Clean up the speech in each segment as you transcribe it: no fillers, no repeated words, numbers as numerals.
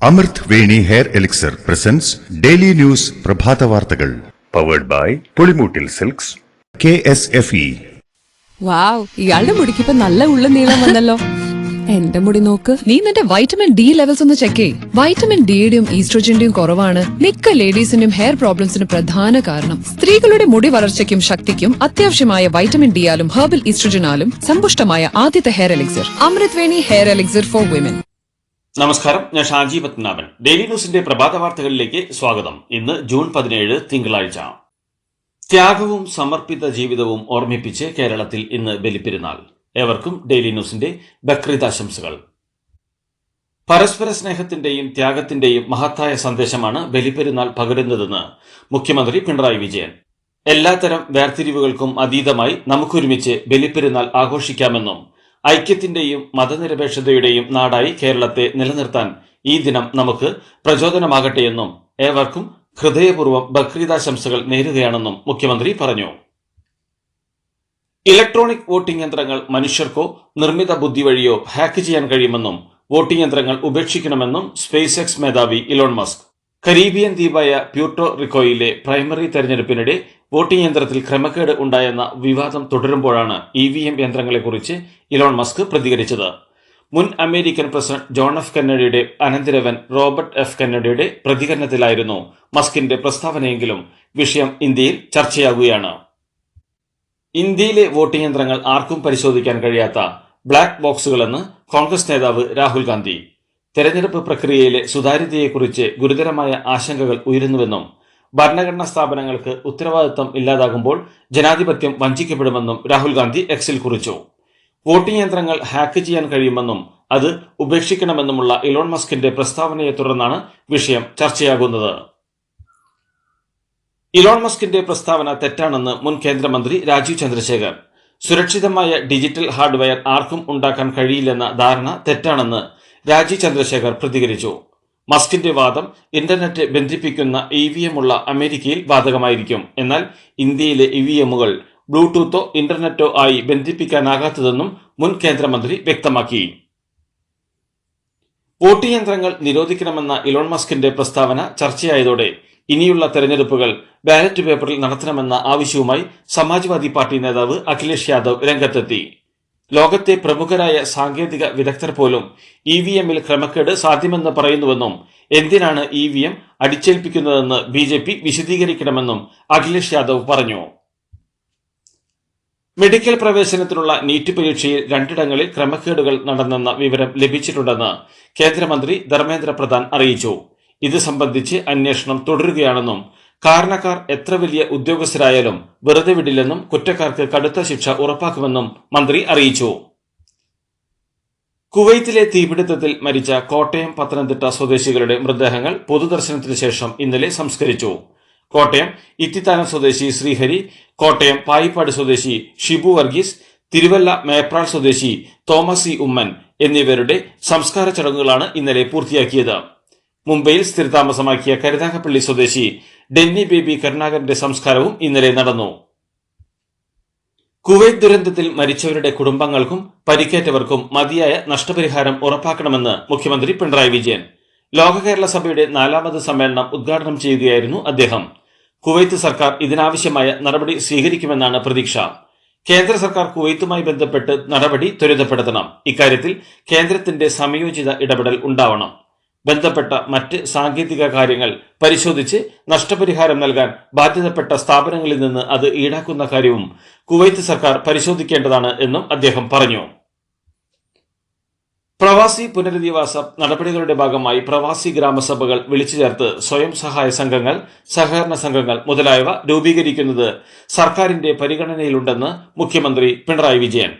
അമൃത് Veni hair elixir presents daily news പ്രഭാത വാർത്തകൾ powered by Pulimoottil silks KSFE. Wow, ഇയാളുടെ മുടിക്കിപ്പോ നല്ല ഉള്ള നീളം വന്നല്ലോ. എന്റെ മുടി നോക്ക്. നീ നിന്റെ വൈറ്റമിൻ ഡി ലെവൽസ് ഒന്ന് ചെക്ക് ചെയ്യ്. വൈറ്റമിൻ ഡിയുടെയും ഈസ്ട്രോജന്റെയും കുറവാണ് മിക്ക ലേഡീസിന്റെയും ഹെയർ പ്രോബ്ലംസിന് പ്രധാന കാരണം. സ്ത്രീകളുടെ മുടി വളർച്ചയ്ക്കും ശക്തിക്കും അത്യാവശ്യമായ വൈറ്റമിൻ ഡിയാലും ഹെർബൽ ഈസ്ട്രോജനാലും സമ്പുഷ്ടമായ ആദ്യത്തെ hair elixir Amrit Veni hair elixir for women. നമസ്കാരം, ഞാൻ ഷാജി പത്മനാഭൻ. ഡെയിലി ന്യൂസിന്റെ പ്രഭാത വാർത്തകളിലേക്ക് സ്വാഗതം. ഇന്ന് ജൂൺ 17 തിങ്കളാഴ്ച. ത്യാഗവും സമർപ്പിത ജീവിതവും ഓർമ്മിപ്പിച്ച് കേരളത്തിൽ ഇന്ന് ബലിപ്പെരുന്നാൾ. ഏവർക്കും ഡെയിലി ന്യൂസിന്റെ ബക്രീദ് ആശംസകൾ. പരസ്പര സ്നേഹത്തിന്റെയും ത്യാഗത്തിന്റെയും മഹത്തായ സന്ദേശമാണ് ബലിപ്പെരുന്നാൾ പകരുന്നതെന്ന് മുഖ്യമന്ത്രി പിണറായി വിജയൻ. എല്ലാത്തരം വേർതിരിവുകൾക്കും അതീതമായി നമുക്കൊരുമിച്ച് ബലിപ്പെരുന്നാൾ ആഘോഷിക്കാമെന്നും ഐക്യത്തിന്റെയും മതനിരപേക്ഷതയുടെയും നാടായി കേരളത്തെ നിലനിർത്താൻ ഈ ദിനം നമുക്ക് പ്രചോദനമാകട്ടെയെന്നും ഏവർക്കും ഹൃദയപൂർവ്വം ബക്രീദാശംസകൾ നേരുകയാണെന്നും മുഖ്യമന്ത്രി പറഞ്ഞു. ഇലക്ട്രോണിക് വോട്ടിംഗ് യന്ത്രങ്ങൾ മനുഷ്യർക്കോ നിർമ്മിത ബുദ്ധി വഴിയോ ഹാക്ക് ചെയ്യാൻ കഴിയുമെന്നും വോട്ടിംഗ് യന്ത്രങ്ങൾ ഉപേക്ഷിക്കണമെന്നും സ്പേസ് എക്സ് മേധാവി ഇലോൺ മസ്ക്. കരീബിയൻ ദ്വീപായ പ്യൂർട്ടോ റിക്കോയിലെ പ്രൈമറി തെരഞ്ഞെടുപ്പിനിടെ വോട്ടിംഗ് യന്ത്രത്തിൽ ക്രമക്കേട് ഉണ്ടായെന്ന വിവാദം തുടരുമ്പോഴാണ് EVM യന്ത്രങ്ങളെക്കുറിച്ച് ഇലോൺ മസ്ക് പ്രതികരിച്ചത്. മുൻ അമേരിക്കൻ പ്രസിഡന്റ് ജോൺ എഫ് കെന്നഡിയുടെ അനന്തരവൻ റോബർട്ട് എഫ് കെന്നഡിയുടെ പ്രതികരണത്തിലായിരുന്നു മസ്കിന്റെ പ്രസ്താവനയെങ്കിലും വിഷയം ഇന്ത്യയിൽ ചർച്ചയാകുകയാണ്. ഇന്ത്യയിലെ വോട്ടിംഗ് യന്ത്രങ്ങൾ ആർക്കും പരിശോധിക്കാൻ കഴിയാത്ത ബ്ലാക്ക് ബോക്സുകളെന്ന് കോൺഗ്രസ് നേതാവ് രാഹുൽ ഗാന്ധി. തെരഞ്ഞെടുപ്പ് പ്രക്രിയയിലെ സുതാര്യതയെക്കുറിച്ച് ഗുരുതരമായ ആശങ്കകൾ ഉയരുന്നുവെന്നും ഭരണഘടനാ സ്ഥാപനങ്ങൾക്ക് ഉത്തരവാദിത്തം ഇല്ലാതാകുമ്പോൾ ജനാധിപത്യം വഞ്ചിക്കപ്പെടുമെന്നും രാഹുൽ ഗാന്ധി എക്സിൽ കുറിച്ചു. വോട്ടിംഗ് യന്ത്രങ്ങൾ ഹാക്ക് ചെയ്യാൻ കഴിയുമെന്നും അത് ഉപേക്ഷിക്കണമെന്നുമുള്ള ഇലോൺ മസ്കിന്റെ പ്രസ്താവനയെ തുടർന്നാണ് വിഷയം ചർച്ചയാകുന്നത്. ഇലോൺ മസ്കിന്റെ പ്രസ്താവന തെറ്റാണെന്ന് മുൻ കേന്ദ്രമന്ത്രി രാജീവ് ചന്ദ്രശേഖർ. സുരക്ഷിതമായ ഡിജിറ്റൽ ഹാർഡ്വെയർ ആർക്കും ഉണ്ടാക്കാൻ കഴിയില്ലെന്ന ധാരണ തെറ്റാണെന്ന് രാജീവ് ചന്ദ്രശേഖർ പ്രതികരിച്ചു. മസ്കിന്റെ വാദം ഇന്റർനെറ്റ് ബന്ധിപ്പിക്കുന്ന EVM ഉള്ള അമേരിക്കയിൽ ബാധകമായിരിക്കും. എന്നാൽ ഇന്ത്യയിലെ EVMകൾ ബ്ലൂടൂത്തോ ഇന്റർനെറ്റോ ആയി ബന്ധിപ്പിക്കാനാകാത്തതെന്നും മുൻ കേന്ദ്രമന്ത്രി വ്യക്തമാക്കി. വോട്ടിംഗ് യന്ത്രങ്ങൾ നിരോധിക്കണമെന്ന ഇലോൺ മസ്കിന്റെ പ്രസ്താവന ചർച്ചയായതോടെ ഇനിയുള്ള തെരഞ്ഞെടുപ്പുകൾ ബാലറ്റ് പേപ്പറിൽ നടത്തണമെന്ന ആവശ്യവുമായി സമാജ്വാദി പാർട്ടി നേതാവ് അഖിലേഷ് യാദവ് രംഗത്തെത്തി. ലോകത്തെ പ്രമുഖരായ സാങ്കേതിക വിദഗ്ധർ പോലും EVMൽ ക്രമക്കേട് സാധ്യമെന്ന് പറയുന്നുവെന്നും എന്തിനാണ് EVM അടിച്ചേൽപ്പിക്കുന്നതെന്ന് BJP വിശദീകരിക്കണമെന്നും അഖിലേഷ് യാദവ് പറഞ്ഞു. മെഡിക്കൽ പ്രവേശനത്തിനുള്ള നീറ്റ് പരീക്ഷയിൽ 2 ക്രമക്കേടുകൾ നടന്നെന്ന വിവരം ലഭിച്ചിട്ടുണ്ടെന്ന് കേന്ദ്രമന്ത്രി ധർമ്മേന്ദ്ര പ്രധാൻ അറിയിച്ചു. ഇത് സംബന്ധിച്ച് അന്വേഷണം തുടരുകയാണെന്നും കാരണക്കാർ എത്ര വലിയ ഉദ്യോഗസ്ഥരായാലും വെറുതെ വിടില്ലെന്നും കുറ്റക്കാർക്ക് കടുത്ത ശിക്ഷ ഉറപ്പാക്കുമെന്നും മന്ത്രി അറിയിച്ചു. കുവൈത്തിലെ തീപിടുത്തത്തിൽ മരിച്ച കോട്ടയം, പത്തനംതിട്ട സ്വദേശികളുടെ മൃതദേഹങ്ങൾ പൊതുദർശനത്തിന് ശേഷം ഇന്നലെ സംസ്കരിച്ചു. കോട്ടയം ഇത്തിത്താനം സ്വദേശി ശ്രീഹരി, കോട്ടയം പായിപ്പാട് സ്വദേശി ഷിബു വർഗീസ്, തിരുവല്ല മേപ്രാൾ സ്വദേശി തോമസ് C. ഉമ്മൻ എന്നിവരുടെ സംസ്കാര ചടങ്ങുകളാണ് ഇന്നലെ പൂർത്തിയാക്കിയത്. മുംബൈയിൽ സ്ഥിരതാമസമാക്കിയ കരുനാഗപ്പള്ളി സ്വദേശി ഡെന്നി ബേബി കരുണാകരന്റെ സംസ്കാരവും ഇന്നലെ നടന്നു. കുവൈത്ത് ദുരന്തത്തിൽ മരിച്ചവരുടെ കുടുംബങ്ങൾക്കും പരിക്കേറ്റവർക്കും മതിയായ നഷ്ടപരിഹാരം ഉറപ്പാക്കണമെന്ന് മുഖ്യമന്ത്രി പിണറായി വിജയൻ. ലോക കേരള സഭയുടെ 4ാമത് സമ്മേളനം ഉദ്ഘാടനം ചെയ്യുകയായിരുന്നു അദ്ദേഹം. കുവൈത്ത് സർക്കാർ ഇതിനാവശ്യമായ നടപടി സ്വീകരിക്കുമെന്നാണ് പ്രതീക്ഷ. കേന്ദ്ര സർക്കാർ കുവൈത്തുമായി ബന്ധപ്പെട്ട് നടപടി ത്വരിതപ്പെടുത്തണം. ഇക്കാര്യത്തിൽ കേന്ദ്രത്തിന്റെ സമയോചിത ഇടപെടൽ ഉണ്ടാവണം. ബന്ധപ്പെട്ട മറ്റ് സാങ്കേതിക കാര്യങ്ങൾ പരിശോധിച്ച് നഷ്ടപരിഹാരം നൽകാൻ ബാധ്യതപ്പെട്ട സ്ഥാപനങ്ങളിൽ നിന്ന് അത് ഈടാക്കുന്ന കാര്യവും കുവൈത്ത് സർക്കാർ പരിശോധിക്കേണ്ടതാണ് എന്നും അദ്ദേഹം പറഞ്ഞു. പ്രവാസി പുനരധിവാസ നടപടികളുടെ ഭാഗമായി പ്രവാസി ഗ്രാമസഭകൾ വിളിച്ചു ചേർത്ത് സ്വയം സഹായ സംഘങ്ങൾ, സഹകരണ സംഘങ്ങൾ മുതലായവ രൂപീകരിക്കുന്നത് സർക്കാരിന്റെ പരിഗണനയിലുണ്ടെന്ന് മുഖ്യമന്ത്രി പിണറായി വിജയൻ.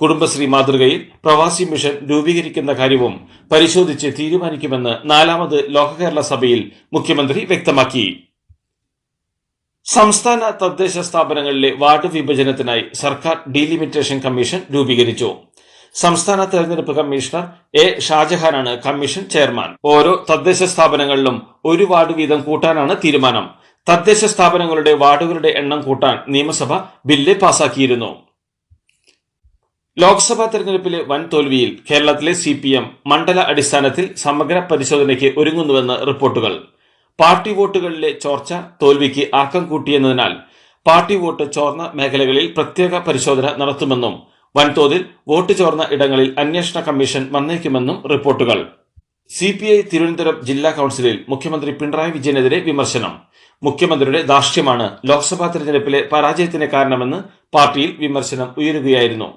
കുടുംബശ്രീ മാതൃകയിൽ പ്രവാസി മിഷൻ രൂപീകരിക്കുന്ന കാര്യവും പരിശോധിച്ച് തീരുമാനിക്കുമെന്ന് 4ാമത് ലോക കേരള സഭയിൽ മുഖ്യമന്ത്രി വ്യക്തമാക്കി. സംസ്ഥാന തദ്ദേശ സ്ഥാപനങ്ങളിലെ വാർഡ് വിഭജനത്തിനായി സർക്കാർ ഡീലിമിറ്റേഷൻ കമ്മീഷൻ രൂപീകരിച്ചു. സംസ്ഥാന തെരഞ്ഞെടുപ്പ് കമ്മീഷണർ A. ഷാജഹാനാണ് കമ്മീഷൻ ചെയർമാൻ. ഓരോ തദ്ദേശ സ്ഥാപനങ്ങളിലും 1 വാർഡ് വീതം കൂട്ടാനാണ് തീരുമാനം. തദ്ദേശ സ്ഥാപനങ്ങളുടെ വാർഡുകളുടെ എണ്ണം കൂട്ടാൻ നിയമസഭ ബില്ല് പാസാക്കിയിരുന്നു. ലോക്സഭാ തെരഞ്ഞെടുപ്പിലെ വൻ തോൽവിയിൽ കേരളത്തിലെ CPM മണ്ഡല അടിസ്ഥാനത്തിൽ സമഗ്ര പരിശോധനയ്ക്ക് ഒരുങ്ങുന്നുവെന്ന് റിപ്പോർട്ടുകൾ. പാർട്ടി വോട്ടുകളിലെ ചോർച്ച തോൽവിക്ക് ആക്കം കൂട്ടിയെന്നതിനാൽ പാർട്ടി വോട്ട് ചോർന്ന മേഖലകളിൽ പ്രത്യേക പരിശോധന നടത്തുമെന്നും വൻതോതിൽ വോട്ട് ചോർന്ന ഇടങ്ങളിൽ അന്വേഷണ കമ്മീഷൻ വന്നേക്കുമെന്നും റിപ്പോർട്ടുകൾ. CPI തിരുവനന്തപുരം ജില്ലാ കൌൺസിലിൽ മുഖ്യമന്ത്രി പിണറായി വിജയനെതിരെ വിമർശനം. മുഖ്യമന്ത്രിയുടെ ധാർഷ്ട്യമാണ് ലോക്സഭാ തെരഞ്ഞെടുപ്പിലെ പരാജയത്തിന് കാരണമെന്ന് പാർട്ടിയിൽ വിമർശനം ഉയരുകയായിരുന്നു.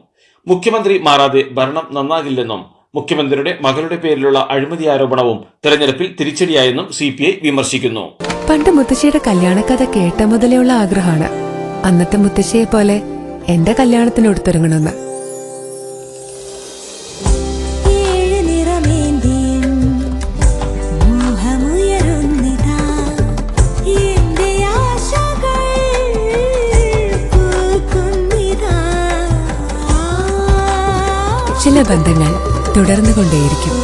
മുഖ്യമന്ത്രി മാറാതെ ഭരണം നന്നാകില്ലെന്നും മുഖ്യമന്ത്രിയുടെ മകളുടെ പേരിലുള്ള അഴിമതി ആരോപണവും തെരഞ്ഞെടുപ്പിൽ തിരിച്ചടിയായെന്നും CPI വിമർശിക്കുന്നു. പണ്ട് മുത്തശ്ശിയുടെ കല്യാണക്കഥ കേട്ട മുതലേ ഉള്ള ആഗ്രഹമാണ് അന്നത്തെ മുത്തശ്ശിയെ പോലെ എന്റെ കല്യാണത്തിന് എടുത്തൊരുങ്ങണമെന്ന്. ചില ബന്ധങ്ങൾ തുടർന്നുകൊണ്ടേയിരിക്കും.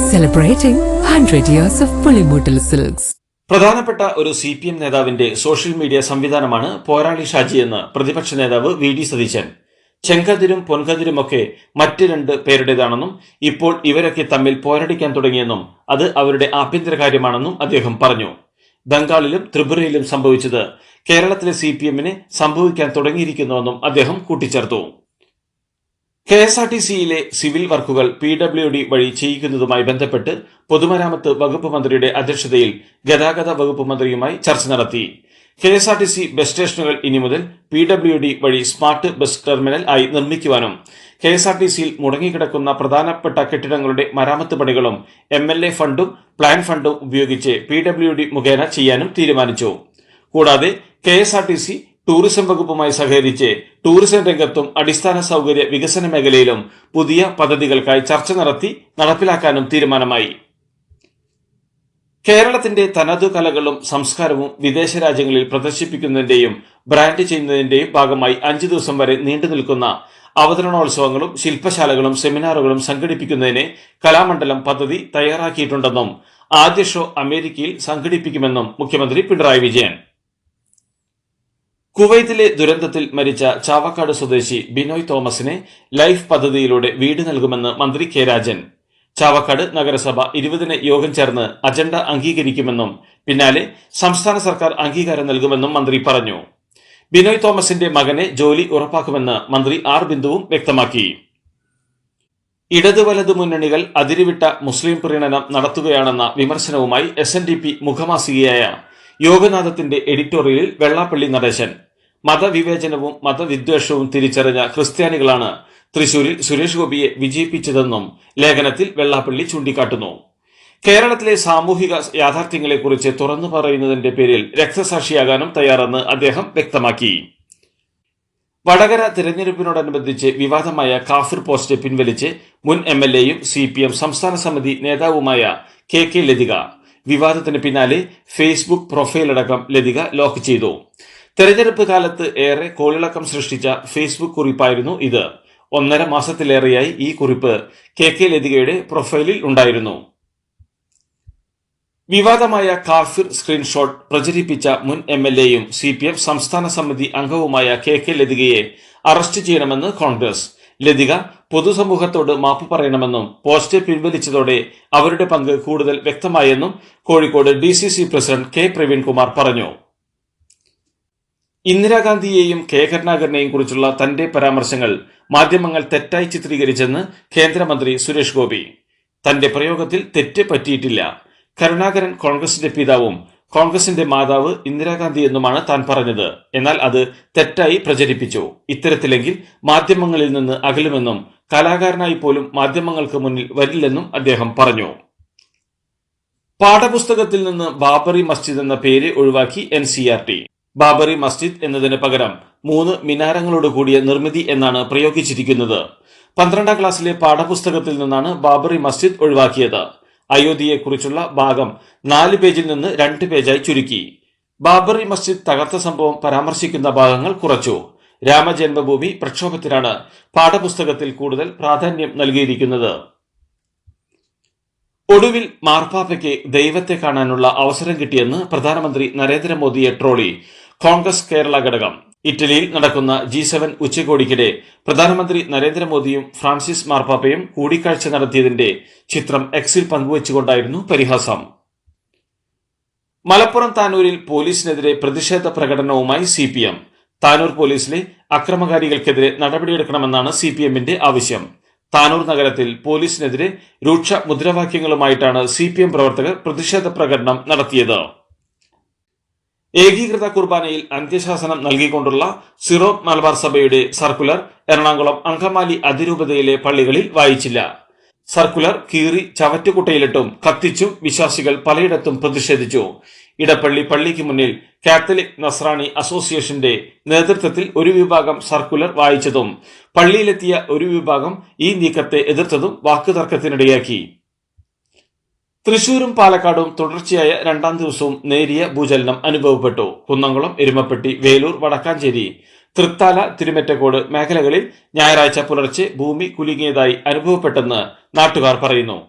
Celebrating 100 years of Pulimoottil silks. പ്രധാനപ്പെട്ട ഒരു CPM നേതാവിന്റെ സോഷ്യൽ മീഡിയ സംവിധാനമാണ് പോരാളി ഷാജി എന്ന് പ്രതിപക്ഷ നേതാവ് VD സതീശൻ. ചെങ്കതിരും പൊൻകതിരുമൊക്കെ മറ്റ് 2 പേരുടേതാണെന്നും ഇപ്പോൾ ഇവരൊക്കെ തമ്മിൽ പോരടിക്കാൻ തുടങ്ങിയെന്നും അത് അവരുടെ ആഭ്യന്തര കാര്യമാണെന്നും അദ്ദേഹം പറഞ്ഞു. ബംഗാളിലും ത്രിപുരയിലും സംഭവിച്ചത് കേരളത്തിലെ CPMന് സംഭവിക്കാൻ തുടങ്ങിയിരിക്കുന്നുവെന്നും അദ്ദേഹം കൂട്ടിച്ചേർത്തു. KSRTCയിലെ സിവിൽ വർക്കുകൾ PWD വഴി ചെയ്യിക്കുന്നതുമായി ബന്ധപ്പെട്ട് പൊതുമരാമത്ത് വകുപ്പ് മന്ത്രിയുടെ അധ്യക്ഷതയിൽ ഗതാഗത വകുപ്പ് മന്ത്രിയുമായി ചർച്ച നടത്തി. KSRTC ബസ് സ്റ്റേഷനുകൾ ഇനി മുതൽ PWD വഴി സ്മാർട്ട് ബസ് ടെർമിനൽ ആയി നിർമ്മിക്കുവാനും KSRTCയിൽ മുടങ്ങിക്കിടക്കുന്ന പ്രധാനപ്പെട്ട കെട്ടിടങ്ങളുടെ മരാമത്ത് പണികളും MLA ഫണ്ടും പ്ലാൻ ഫണ്ടും ഉപയോഗിച്ച് PWD മുഖേന ചെയ്യാനും തീരുമാനിച്ചു. കൂടാതെ KSRTC ടൂറിസം വകുപ്പുമായി സഹകരിച്ച് ടൂറിസം രംഗത്തും അടിസ്ഥാന സൗകര്യ വികസന മേഖലയിലും പുതിയ പദ്ധതികൾക്കായി ചർച്ച നടത്തി നടപ്പിലാക്കാനും തീരുമാനമായി. കേരളത്തിന്റെ തനതു കലകളും സംസ്കാരവും വിദേശ രാജ്യങ്ങളിൽ പ്രദർശിപ്പിക്കുന്നതിന്റെയും ബ്രാൻഡ് ചെയ്യുന്നതിന്റെയും ഭാഗമായി 5 ദിവസം വരെ നീണ്ടു നിൽക്കുന്ന അവതരണോത്സവങ്ങളും ശില്പശാലകളും സെമിനാറുകളും സംഘടിപ്പിക്കുന്നതിന് കലാമണ്ഡലം പദ്ധതി തയ്യാറാക്കിയിട്ടുണ്ടെന്നും ആദ്യ ഷോ അമേരിക്കയിൽ സംഘടിപ്പിക്കുമെന്നും മുഖ്യമന്ത്രി പിണറായി വിജയൻ. കുവൈത്തിലെ ദുരന്തത്തിൽ മരിച്ച ചാവക്കാട് സ്വദേശി ബിനോയ് തോമസിനെ ലൈഫ് പദ്ധതിയിലൂടെ വീട് നൽകുമെന്ന് മന്ത്രി കെ രാജൻ. ചാവക്കാട് നഗരസഭ 20-ന് യോഗം ചേർന്ന് അജണ്ട അംഗീകരിക്കുമെന്നും പിന്നാലെ സംസ്ഥാന സർക്കാർ അംഗീകാരം നൽകുമെന്നും മന്ത്രി പറഞ്ഞു. ബിനോയ് തോമസിന്റെ മകനെ ജോലി ഉറപ്പാക്കുമെന്ന് മന്ത്രി ആർ ബിന്ദുവും വ്യക്തമാക്കി. ഇടതു വലതു മുന്നണികൾ അതിരുവിട്ട മുസ്ലിം പ്രീണനം നടത്തുകയാണെന്ന വിമർശനവുമായി SNDP മുഖമാസികയായ യോഗനാഥത്തിന്റെ എഡിറ്റോറിയലിൽ വെള്ളാപ്പള്ളി നടേശൻ. മതവിവേചനവും മതവിദ്വേഷവും തിരിച്ചറിഞ്ഞ ക്രിസ്ത്യാനികളാണ് തൃശൂരിൽ സുരേഷ് ഗോപിയെ വിജയിപ്പിച്ചതെന്നും ലേഖനത്തിൽ വെള്ളാപ്പള്ളി ചൂണ്ടിക്കാട്ടുന്നു. കേരളത്തിലെ സാമൂഹിക യാഥാർത്ഥ്യങ്ങളെക്കുറിച്ച് തുറന്നു പറയുന്നതിന്റെ പേരിൽ രക്തസാക്ഷിയാകാനും തയ്യാറെന്ന് അദ്ദേഹം വ്യക്തമാക്കി. വടകര തിരഞ്ഞെടുപ്പിനോടനുബന്ധിച്ച് വിവാദമായ കാഫിർ പോസ്റ്റ് പിൻവലിച്ച് മുൻ MLAയും CPM സംസ്ഥാന സമിതി നേതാവുമായ KK ലതിക. വിവാദത്തിന് പിന്നാലെ ഫേസ്ബുക്ക് പ്രൊഫൈലടക്കം ലതിക ലോക്ക് ചെയ്തു. തെരഞ്ഞെടുപ്പ് കാലത്ത് ഏറെ കോളിളക്കം സൃഷ്ടിച്ച ഫേസ്ബുക്ക് കുറിപ്പായിരുന്നു ഇത്. 1.5 മാസത്തിലേറെയായി ഈ കുറിപ്പ് KK ലതികയുടെ പ്രൊഫൈലിൽ ഉണ്ടായിരുന്നു. വിവാദമായ കാഫിർ സ്ക്രീൻഷോട്ട് പ്രചരിപ്പിച്ച മുൻ MLAയും CPM സംസ്ഥാന സമിതി അംഗവുമായ KK ലതികയെ അറസ്റ്റ് ചെയ്യണമെന്ന് കോൺഗ്രസ്. ലതിക പൊതുസമൂഹത്തോട് മാപ്പ് പറയണമെന്നും പോസ്റ്റ് പിൻവലിച്ചതോടെ അവരുടെ പങ്ക് കൂടുതൽ വ്യക്തമായെന്നും Kozhikode DCC president K Praveenkumar പറഞ്ഞു. ഇന്ദിരാഗാന്ധിയെയും K കരുണാകരനെയും കുറിച്ചുള്ള തന്റെ പരാമർശങ്ങൾ മാധ്യമങ്ങൾ തെറ്റായി ചിത്രീകരിച്ചെന്ന് കേന്ദ്രമന്ത്രി സുരേഷ് ഗോപി. തന്റെ പ്രയോഗത്തിൽ തെറ്റ് പറ്റിയിട്ടില്ല. കരുണാകരൻ കോൺഗ്രസിന്റെ പിതാവും കോൺഗ്രസിന്റെ മാതാവ് ഇന്ദിരാഗാന്ധി എന്നുമാണ് താൻ പറഞ്ഞത്. എന്നാൽ അത് തെറ്റായി പ്രചരിപ്പിച്ചു. ഇത്തരത്തിലെങ്കിൽ മാധ്യമങ്ങളിൽ നിന്ന് അകലുമെന്നും കലാകാരനായി പോലും മാധ്യമങ്ങൾക്ക് മുന്നിൽ വരില്ലെന്നും അദ്ദേഹം പറഞ്ഞു. പാഠപുസ്തകത്തിൽ നിന്ന് ബാബറി മസ്ജിദ് എന്ന പേര് ഒഴിവാക്കി NCERT. ബാബറി മസ്ജിദ് എന്നതിന് പകരം 3 മിനാരങ്ങളോട് കൂടിയ നിർമ്മിതി എന്നാണ് പ്രയോഗിച്ചിരിക്കുന്നത്. 12ാം ക്ലാസ്സിലെ പാഠപുസ്തകത്തിൽ നിന്നാണ് ബാബറി മസ്ജിദ് ഒഴിവാക്കിയത്. അയോധ്യയെക്കുറിച്ചുള്ള ഭാഗം 4 പേജിൽ നിന്ന് 2 പേജായി ചുരുക്കി. ബാബറി മസ്ജിദ് തകർത്ത സംഭവം പരാമർശിക്കുന്ന ഭാഗങ്ങൾ കുറച്ചു. രാമജന്മഭൂമി പ്രക്ഷോഭത്തിനാണ് പാഠപുസ്തകത്തിൽ കൂടുതൽ പ്രാധാന്യം നൽകിയിരിക്കുന്നത്. ഒടുവിൽ മാർപ്പാപ്പയ്ക്ക് ദൈവത്തെ കാണാനുള്ള അവസരം കിട്ടിയെന്ന് പ്രധാനമന്ത്രി നരേന്ദ്രമോദിയെ ട്രോളി കോൺഗ്രസ് കേരള ഘടകം. ഇറ്റലിയിൽ നടക്കുന്ന G7 ഉച്ചകോടിക്കിടെ പ്രധാനമന്ത്രി നരേന്ദ്രമോദിയും ഫ്രാൻസിസ് മാർപ്പാപ്പയും കൂടിക്കാഴ്ച നടത്തിയതിന്റെ ചിത്രം എക്സിൽ പങ്കുവച്ചുകൊണ്ടായിരുന്നു പരിഹാസം. മലപ്പുറം താനൂരിൽ പോലീസിനെതിരെ പ്രതിഷേധ പ്രകടനവുമായി CPM. താനൂർ പോലീസിലെ അക്രമകാരികൾക്കെതിരെ നടപടിയെടുക്കണമെന്നാണ് CPMന്റെ ആവശ്യം. താനൂർ നഗരത്തിൽ പോലീസിനെതിരെ രൂക്ഷ മുദ്രാവാക്യങ്ങളുമായിട്ടാണ് CPM പ്രവർത്തകർ പ്രതിഷേധ പ്രകടനം നടത്തിയത്. ഏകീകൃത കുർബാനയിൽ അന്ത്യശാസനം നൽകിക്കൊണ്ടുള്ള സിറോ മലബാർ സഭയുടെ സർക്കുലർ എറണാകുളം അങ്കമാലി അതിരൂപതയിലെ പള്ളികളിൽ വായിച്ചില്ല. സർക്കുലർ കീറി ചവറ്റുകുട്ടയിലിട്ടും കത്തിച്ചും വിശ്വാസികൾ പലയിടത്തും പ്രതിഷേധിച്ചു. ഇടപ്പള്ളി പള്ളിക്ക് മുന്നിൽ കാത്തലിക് നസ്രാണി അസോസിയേഷന്റെ നേതൃത്വത്തിൽ ഒരു വിഭാഗം സർക്കുലർ വായിച്ചതും പള്ളിയിലെത്തിയ ഒരു വിഭാഗം ഈ നീക്കത്തെ എതിർത്തതും വാക്കുതർക്കത്തിനിടയാക്കി. തൃശൂരും പാലക്കാടും തുടർച്ചയായ രണ്ടാം ദിവസവും നേരിയ ഭൂചലനം അനുഭവപ്പെട്ടു. കുന്നംകുളം, എരുമപ്പെട്ടി, വേലൂർ, വടക്കാഞ്ചേരി, തൃത്താല, തിരുമറ്റക്കോട് മേഖലകളിൽ ഞായറാഴ്ച പുലർച്ചെ ഭൂമി കുലുങ്ങിയതായി അനുഭവപ്പെട്ടെന്ന് നാട്ടുകാർ പറയുന്നു.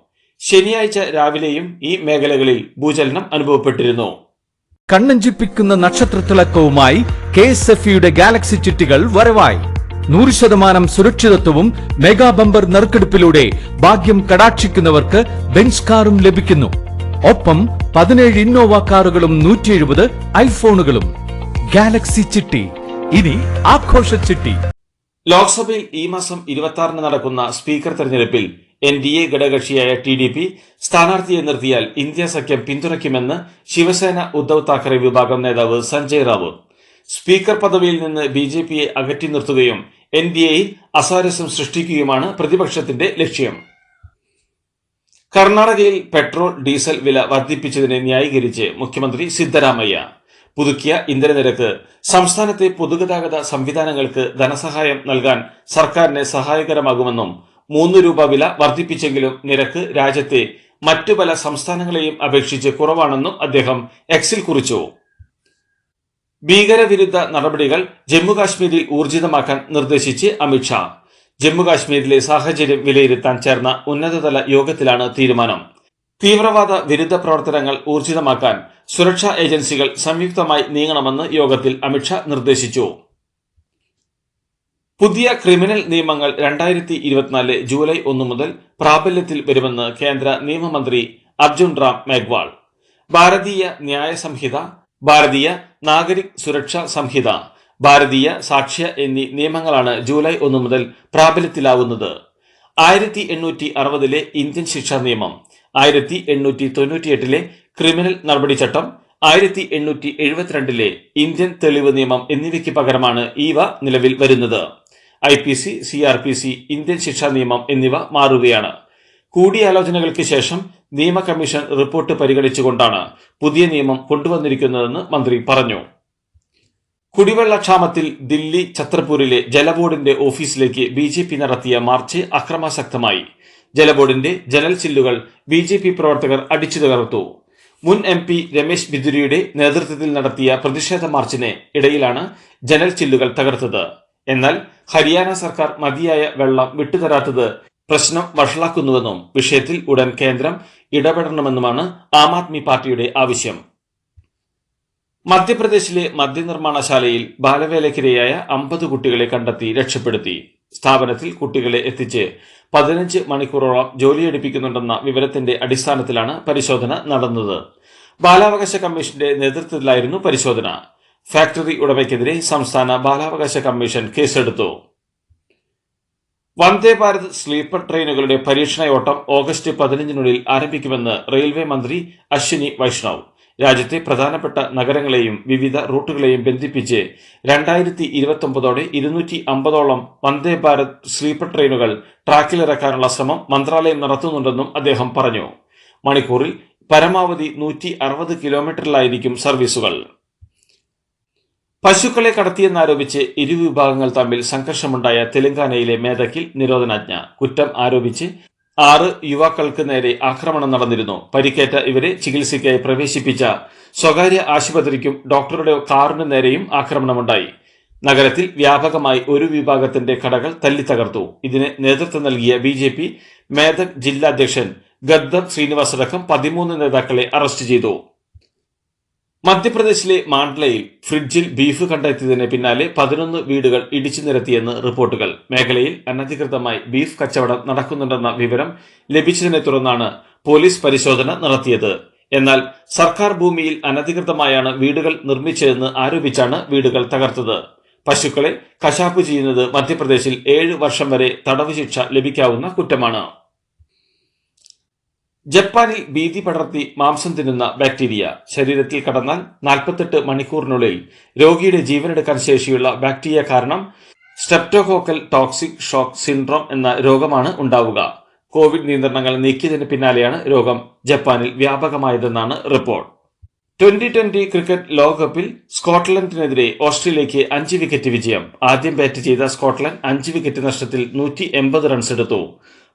ശനിയാഴ്ച രാവിലെയും ഈ മേഖലകളിൽ ഭൂചലനം അനുഭവപ്പെട്ടിരുന്നു. കണ്ണഞ്ചിപ്പിക്കുന്ന നക്ഷത്രത്തിളക്കവുമായി KSFEയുടെ ഗാലക്സി ചിട്ടികൾ വരവായി. 100% സുരക്ഷിതത്വവും മെഗാ ബമ്പർ നറുക്കെടുപ്പിലൂടെ ഭാഗ്യം കടാക്ഷിക്കുന്നവർക്ക് ബെൻസ് കാറും ലഭിക്കുന്നു. ഒപ്പം 17 ഇന്നോവ കാറുകളും 170 ഐഫോണുകളും. ഗാലക്സി ചിട്ടി, ഇനി ആഘോഷ ചിട്ടി. ലോക്സഭയിൽ ഈ മാസം 26 നടക്കുന്ന സ്പീക്കർ തെരഞ്ഞെടുപ്പിൽ NDA ഘടകകക്ഷിയായ TDP സ്ഥാനാർത്ഥിയെ നിർത്തിയാൽ ഇന്ത്യ സഖ്യം പിന്തുണയ്ക്കുമെന്ന് ശിവസേന ഉദ്ധവ് താക്കറെ വിഭാഗം നേതാവ് സഞ്ജയ് റാവുത്ത്. സ്പീക്കർ പദവിയിൽ നിന്ന് BJPയെ അകറ്റി നിർത്തുകയും NDAയിൽ അസ്വാരസ്യം സൃഷ്ടിക്കുകയുമാണ് പ്രതിപക്ഷത്തിന്റെ ലക്ഷ്യം. കർണാടകയിൽ പെട്രോൾ ഡീസൽ വില വർദ്ധിപ്പിച്ചതിനെ ന്യായീകരിച്ച് മുഖ്യമന്ത്രി സിദ്ധരാമയ്യ. പുതുക്കിയ ഇന്ധനനിരക്ക് സംസ്ഥാനത്തെ പൊതുഗതാഗത സംവിധാനങ്ങൾക്ക് ധനസഹായം നൽകാൻ സർക്കാരിന് സഹായകരമാകുമെന്നും 3 രൂപ വില വർദ്ധിപ്പിച്ചെങ്കിലും നിരക്ക് രാജ്യത്തെ മറ്റു പല സംസ്ഥാനങ്ങളെയും അപേക്ഷിച്ച് കുറവാണെന്നും അദ്ദേഹം എക്സിൽ കുറിച്ചു. ഭീകരവിരുദ്ധ നടപടികൾ ജമ്മുകാശ്മീരിൽ ഊർജിതമാക്കാൻ നിർദ്ദേശിച്ച് അമിത്ഷാ. ജമ്മുകാശ്മീരിലെ സാഹചര്യം വിലയിരുത്താൻ ചേർന്ന ഉന്നതതല യോഗത്തിലാണ് തീരുമാനം. തീവ്രവാദ വിരുദ്ധ പ്രവർത്തനങ്ങൾ ഊർജിതമാക്കാൻ സുരക്ഷാ ഏജൻസികൾ സംയുക്തമായി നീങ്ങണമെന്ന് യോഗത്തിൽ അമിത്ഷാ നിർദ്ദേശിച്ചു. പുതിയ ക്രിമിനൽ നിയമങ്ങൾ 2024 ജൂലൈ 1 മുതൽ പ്രാബല്യത്തിൽ വരുമെന്ന് കേന്ദ്ര നിയമമന്ത്രി അർജുൻ റാം മേഘ്വാൾ. ഭാരതീയ ന്യായ സംഹിത, ഭാരതീയ നാഗരിക് സുരക്ഷാ സംഹിത, ഭാരതീയ സാക്ഷ്യ എന്നീ നിയമങ്ങളാണ് ജൂലൈ 1 മുതൽ പ്രാബല്യത്തിലാവുന്നത്. 1860 ഇന്ത്യൻ ശിക്ഷാ നിയമം, 1898 ക്രിമിനൽ നടപടിച്ചട്ടം, 1872 ഇന്ത്യൻ തെളിവ് നിയമം എന്നിവയ്ക്ക് പകരമാണ് ഇവ നിലവിൽ വരുന്നത്. IPC, CRPC, ഇന്ത്യൻ ശിക്ഷാ നിയമം എന്നിവ മാറുകയാണ്. കൂടിയാലോചനകൾക്ക് ശേഷം നിയമ കമ്മീഷൻ റിപ്പോർട്ട് പരിഗണിച്ചുകൊണ്ടാണ് പുതിയ നിയമം കൊണ്ടുവന്നിരിക്കുന്നതെന്ന് മന്ത്രി പറഞ്ഞു. കുടിവെള്ളക്ഷാമത്തിൽ ദില്ലി ഛത്രപൂരിലെ ജലബോർഡിന്റെ ഓഫീസിലേക്ക് BJP നടത്തിയ മാർച്ച് അക്രമാസക്തമായി. ജലബോർഡിന്റെ ജനൽ ചില്ലുകൾ BJP പ്രവർത്തകർ അടിച്ചു തകർത്തു. മുൻ MP രമേശ് ബിദുരിയുടെ നേതൃത്വത്തിൽ നടത്തിയ പ്രതിഷേധ മാർച്ചിന് ഇടയിലാണ് ജനൽ ചില്ലുകൾ തകർത്തത്. എന്നാൽ ഹരിയാന സർക്കാർ മതിയായ വെള്ളം വിട്ടുതരാത്തത് പ്രശ്നം വഷളാക്കുന്നുവെന്നും വിഷയത്തിൽ ഉടൻ കേന്ദ്രം ഇടപെടണമെന്നുമാണ് ആം ആദ്മി പാർട്ടിയുടെ ആവശ്യം. മധ്യപ്രദേശിലെ മദ്യനിർമ്മാണശാലയിൽ ബാലവേലയ്ക്കിരയായ 50 കുട്ടികളെ കണ്ടെത്തി രക്ഷപ്പെടുത്തി. സ്ഥാപനത്തിൽ കുട്ടികളെ എത്തിച്ച് 15 മണിക്കൂറോളം ജോലിയെടുപ്പിക്കുന്നുണ്ടെന്ന വിവരത്തിന്റെ അടിസ്ഥാനത്തിലാണ് പരിശോധന നടന്നത്. ബാലാവകാശ കമ്മീഷന്റെ നേതൃത്വത്തിലായിരുന്നു പരിശോധന. ഫാക്ടറി ഉടമയ്ക്കെതിരെ സംസ്ഥാന ബാലാവകാശ കമ്മീഷൻ കേസെടുത്തു. വന്ദേ ഭാരത് സ്ലീപ്പർ ട്രെയിനുകളുടെ പരീക്ഷണയോട്ടം ഓഗസ്റ്റ് 15 ആരംഭിക്കുമെന്ന് റെയിൽവേ മന്ത്രി അശ്വിനി വൈഷ്ണവ്. രാജ്യത്തെ പ്രധാനപ്പെട്ട നഗരങ്ങളെയും വിവിധ റൂട്ടുകളെയും ബന്ധിപ്പിച്ച് 2029 250ഓളം വന്ദേ ഭാരത് സ്ലീപ്പർ ട്രെയിനുകൾ ട്രാക്കിലിറക്കാനുള്ള ശ്രമം മന്ത്രാലയം നടത്തുന്നുണ്ടെന്നും അദ്ദേഹം പറഞ്ഞു. മണിക്കൂറിൽ പരമാവധി 160 കിലോമീറ്ററിലായിരിക്കും സർവീസുകൾ. പശുക്കളെ കടത്തിയെന്നാരോപിച്ച് ഇരുവിഭാഗങ്ങൾ തമ്മിൽ സംഘർഷമുണ്ടായ തെലങ്കാനയിലെ മേദക്കിൽ നിരോധനാജ്ഞ. കുറ്റം ആരോപിച്ച് 6 യുവാക്കൾക്ക് നേരെ ആക്രമണം നടന്നിരുന്നു. പരിക്കേറ്റ ഇവരെ ചികിത്സയ്ക്കായി പ്രവേശിപ്പിച്ച സ്വകാര്യ ആശുപത്രിക്കും ഡോക്ടറുടെ കാറിനു നേരെയും ആക്രമണമുണ്ടായി. നഗരത്തിൽ വ്യാപകമായി ഒരു വിഭാഗത്തിന്റെ കടകൾ തല്ലിത്തകർത്തു. ഇതിന് നേതൃത്വം നൽകിയ BJP മേദക് ജില്ലാധ്യക്ഷൻ ഗദ്ദം ശ്രീനിവാസ് അടക്കം 13 നേതാക്കളെ അറസ്റ്റ് ചെയ്തു. മധ്യപ്രദേശിലെ മാണ്ഡ്ലയിൽ ഫ്രിഡ്ജിൽ ബീഫ് കണ്ടെത്തിയതിന് പിന്നാലെ 11 വീടുകൾ ഇടിച്ചു നിരത്തിയെന്ന് റിപ്പോർട്ടുകൾ. മേഖലയിൽ അനധികൃതമായി ബീഫ് കച്ചവടം നടക്കുന്നുണ്ടെന്ന വിവരം ലഭിച്ചതിനെ തുടർന്നാണ് പോലീസ് പരിശോധന നടത്തിയത്. എന്നാൽ സർക്കാർ ഭൂമിയിൽ അനധികൃതമായാണ് വീടുകൾ നിർമ്മിച്ചതെന്ന് ആരോപിച്ചാണ് വീടുകൾ തകർത്തത്. പശുക്കളെ കശാപ്പ് ചെയ്യുന്നത് മധ്യപ്രദേശിൽ 7 വർഷം വരെ തടവ് ശിക്ഷ ലഭിക്കാവുന്ന കുറ്റമാണ്. ജപ്പാനിൽ ഭീതി പടർത്തി മാംസം തിന്നുന്ന ബാക്ടീരിയ ശരീരത്തിൽ കടന്നാൽ 48 മണിക്കൂറിനുള്ളിൽ രോഗിയുടെ ജീവനെടുക്കാൻ ശേഷിയുള്ള ബാക്ടീരിയ കാരണം സ്ട്രെപ്റ്റോകോക്കൽ ടോക്സിക് ഷോക്ക് സിൻഡ്രോം എന്ന രോഗമാണ് ഉണ്ടാവുക. കോവിഡ് നിയന്ത്രണങ്ങൾ നീക്കിയതിന് പിന്നാലെയാണ് രോഗം ജപ്പാനിൽ വ്യാപകമായതെന്നാണ് റിപ്പോർട്ട്. 2020 ക്രിക്കറ്റ് ലോകകപ്പിൽ സ്കോട്ട്ലൻഡിനെതിരെ ഓസ്ട്രേലിയയ്ക്ക് 5 വിക്കറ്റ് വിജയം. ആദ്യം ബാറ്റ് ചെയ്ത സ്കോട്ട്ലൻഡ് 5 വിക്കറ്റ് നഷ്ടത്തിൽ 180 റൺസ് എടുത്തു.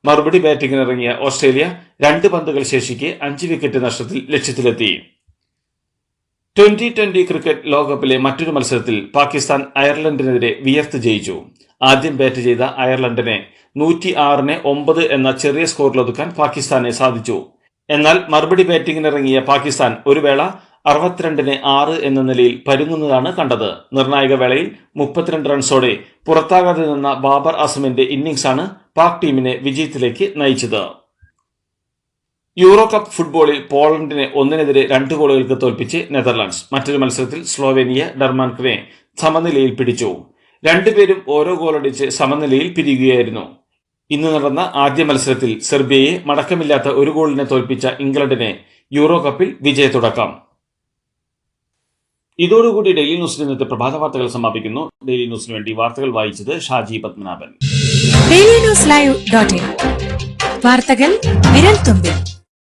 മറുപടി ബാറ്റിംഗിനിറങ്ങിയ ഓസ്ട്രേലിയ 2 പന്തുകൾ ശേഷിക്കെ 5 വിക്കറ്റ് നഷ്ടത്തിൽ ലക്ഷ്യത്തിലെത്തി. 2020 ക്രിക്കറ്റ് ലോകകപ്പിലെ മറ്റൊരു മത്സരത്തിൽ പാകിസ്ഥാൻ അയർലൻഡിനെതിരെ വിയർത്ത് ജയിച്ചു. ആദ്യം ബാറ്റ് ചെയ്ത അയർലൻഡിനെ 106-9 എന്ന ചെറിയ സ്കോറിലൊതുക്കാൻ പാകിസ്ഥാനെ സാധിച്ചു. എന്നാൽ മറുപടി ബാറ്റിംഗിനിറങ്ങിയ പാകിസ്ഥാൻ ഒരു വേള 62-6 എന്ന നിലയിൽ പരുങ്ങുന്നതാണ് കണ്ടത്. നിർണായക വേളയിൽ 32 റൺസോടെ പുറത്താകാതെ നിന്ന ബാബർ അസമിന്റെ ഇന്നിംഗ്സാണ് പാക് ടീമിനെ വിജയത്തിലേക്ക് നയിച്ചത്. യൂറോ കപ്പ് ഫുട്ബോളിൽ പോളണ്ടിനെ 1-2 ഗോളുകൾക്ക് തോൽപ്പിച്ച് നെതർലാൻഡ്സ്. മറ്റൊരു മത്സരത്തിൽ സ്ലോവേനിയ ഡെൻമാർക്കിനെ സമനിലയിൽ പിടിച്ചു. രണ്ടുപേരും ഓരോ ഗോളടിച്ച് സമനിലയിൽ പിരിയുകയായിരുന്നു. ഇന്ന് നടന്ന ആദ്യ മത്സരത്തിൽ സെർബിയയെ മടക്കമില്ലാത്ത 1 ഗോളിനെ തോൽപ്പിച്ച ഇംഗ്ലണ്ടിനെ യൂറോ കപ്പിൽ വിജയത്തുടക്കം. ഇതോടുകൂടി ഡെയിലി ന്യൂസിൽ ഇന്നത്തെ പ്രഭാത വാർത്തകൾ സമാപിക്കുന്നു. ഡെയിലി ന്യൂസിന് വേണ്ടി വാർത്തകൾ വായിച്ചത് Shaji Padmanabhan. Daily news live .in വാർത്തകൾ വിരൽ തുമ്പിൽ.